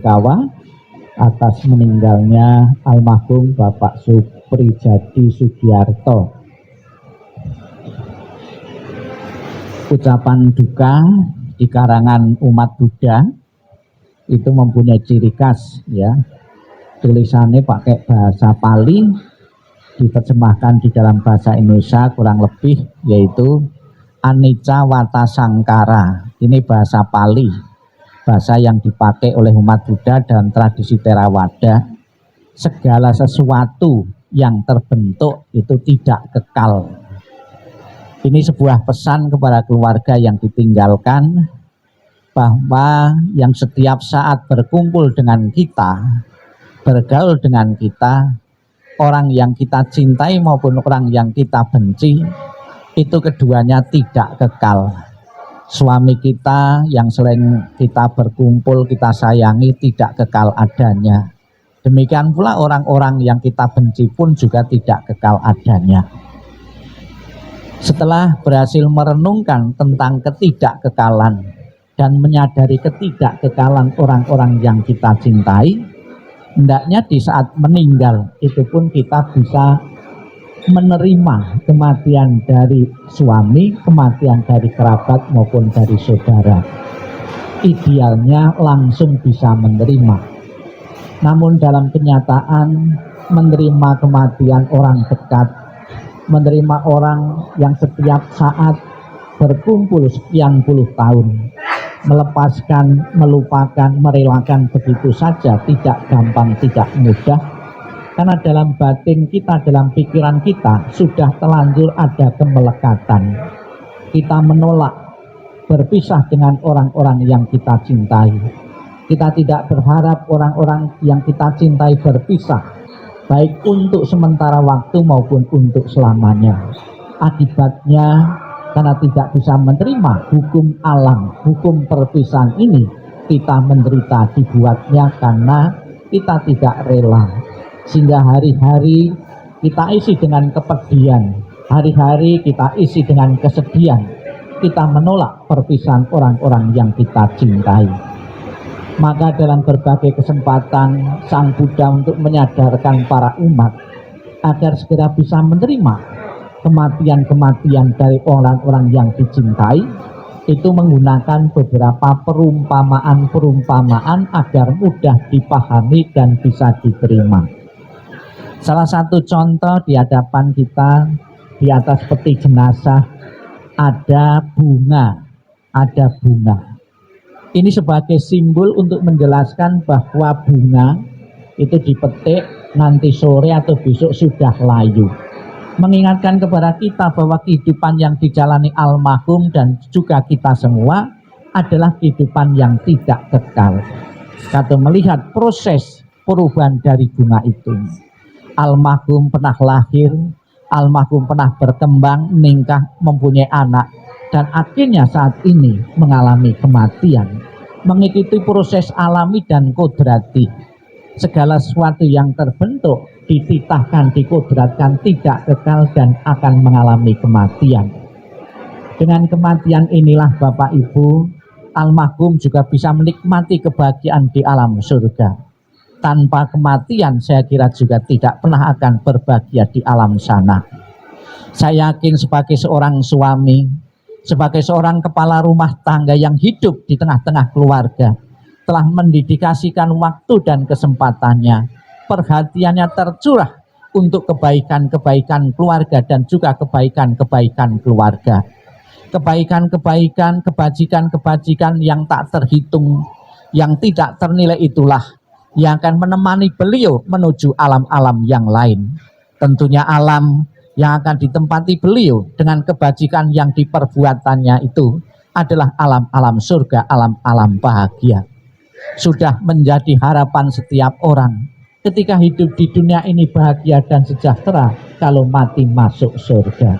Sumberkawa atas meninggalnya almarhum Bapak Suprijadi Sugiarto. Ucapan duka di karangan umat Buddha itu mempunyai ciri khas, ya. Tulisannya pakai bahasa Pali, diterjemahkan di dalam bahasa Indonesia kurang lebih yaitu Anicca Wata Sangkara. Ini bahasa Pali, bahasa yang dipakai oleh umat Buddha dalam tradisi Theravada. Segala sesuatu yang terbentuk itu tidak kekal. Ini sebuah pesan kepada keluarga yang ditinggalkan, bahwa yang setiap saat berkumpul dengan kita, bergaul dengan kita, orang yang kita cintai maupun orang yang kita benci, itu keduanya tidak kekal. Suami kita yang sering kita berkumpul, kita sayangi, tidak kekal adanya. Demikian pula orang-orang yang kita benci pun juga tidak kekal adanya. Setelah berhasil merenungkan tentang ketidakkekalan dan menyadari ketidakkekalan orang-orang yang kita cintai, hendaknya di saat meninggal itu pun kita bisa menerima kematian dari suami, kematian dari kerabat maupun dari saudara. Idealnya langsung bisa menerima. Namun dalam kenyataan menerima kematian orang dekat, menerima orang yang setiap saat berkumpul sekian puluh tahun, melepaskan, melupakan, merelakan begitu saja tidak gampang, tidak mudah. Karena dalam batin kita, dalam pikiran kita sudah terlanjur ada kemelekatan. Kita menolak berpisah dengan orang-orang yang kita cintai. Kita tidak berharap orang-orang yang kita cintai berpisah, baik untuk sementara waktu maupun untuk selamanya. Akibatnya karena tidak bisa menerima hukum alam, hukum perpisahan ini, kita menderita dibuatnya karena kita tidak rela. Sehingga hari-hari kita isi dengan kepedihan, hari-hari kita isi dengan kesedihan. Kita menolak perpisahan orang-orang yang kita cintai. Maka dalam berbagai kesempatan Sang Buddha untuk menyadarkan para umat agar segera bisa menerima kematian-kematian dari orang-orang yang dicintai, itu menggunakan beberapa perumpamaan-perumpamaan agar mudah dipahami dan bisa diterima. Salah satu contoh di hadapan kita, di atas peti jenazah ada bunga, ada bunga. Ini sebagai simbol untuk menjelaskan bahwa bunga itu dipetik nanti sore atau besok sudah layu. Mengingatkan kepada kita bahwa kehidupan yang dijalani almarhum dan juga kita semua adalah kehidupan yang tidak kekal. Kita melihat proses perubahan dari bunga itu. Almarhum pernah lahir, almarhum pernah berkembang, menikah, mempunyai anak, dan akhirnya saat ini mengalami kematian. Mengikuti proses alami dan kodrati. Segala sesuatu yang terbentuk, dititahkan, dikodratkan, tidak kekal dan akan mengalami kematian. Dengan kematian inilah Bapak Ibu, almarhum juga bisa menikmati kebahagiaan di alam surga. Tanpa kematian saya kira juga tidak pernah akan berbahagia di alam sana. Saya yakin sebagai seorang suami, sebagai seorang kepala rumah tangga yang hidup di tengah-tengah keluarga, telah mendedikasikan waktu dan kesempatannya, perhatiannya tercurah untuk kebaikan-kebaikan keluarga dan juga kebaikan-kebaikan keluarga. Kebaikan-kebaikan, kebajikan-kebajikan yang tak terhitung, yang tidak ternilai itulah yang akan menemani beliau menuju alam-alam yang lain. Tentunya alam yang akan ditempati beliau dengan kebajikan yang diperbuatannya itu adalah alam-alam surga, alam-alam bahagia. Sudah menjadi harapan setiap orang ketika hidup di dunia ini bahagia dan sejahtera, kalau mati masuk surga.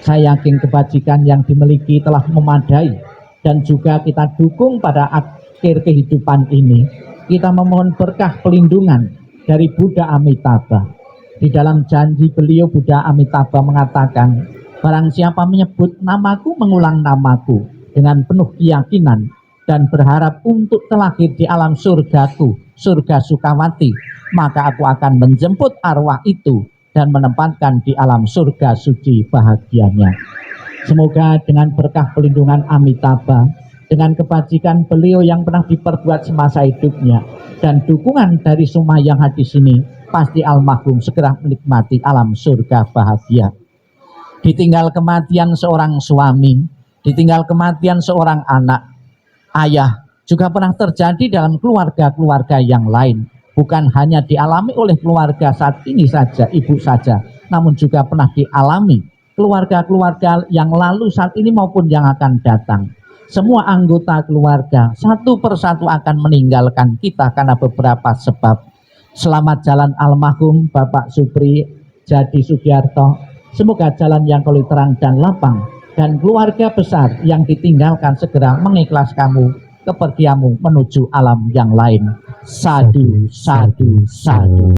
Saya yakin kebajikan yang dimiliki telah memadai, dan juga kita dukung pada akhir kehidupan ini. Kita memohon berkah pelindungan dari Buddha Amitabha. Di dalam janji beliau, Buddha Amitabha mengatakan, barang siapa menyebut namaku, mengulang namaku dengan penuh keyakinan dan berharap untuk terlahir di alam surgaku, surga Sukawati, maka aku akan menjemput arwah itu dan menempatkan di alam surga suci bahagianya. Semoga dengan berkah pelindungan Amitabha, dengan kebajikan beliau yang pernah diperbuat semasa hidupnya, dan dukungan dari semua yang hadir sini, pasti almarhum segera menikmati alam surga bahagia. Ditinggal kematian seorang suami, ditinggal kematian seorang anak, ayah, juga pernah terjadi dalam keluarga-keluarga yang lain. Bukan hanya dialami oleh keluarga saat ini saja, ibu saja, namun juga pernah dialami keluarga-keluarga yang lalu, saat ini maupun yang akan datang. Semua anggota keluarga satu persatu akan meninggalkan kita karena beberapa sebab. Selamat jalan almarhum Bapak Supri Jadi Sugiarto. Semoga jalan yang kau terang dan lapang, dan keluarga besar yang ditinggalkan segera mengikhlas kamu kepergianmu menuju alam yang lain. Sadu, sadu, sadu.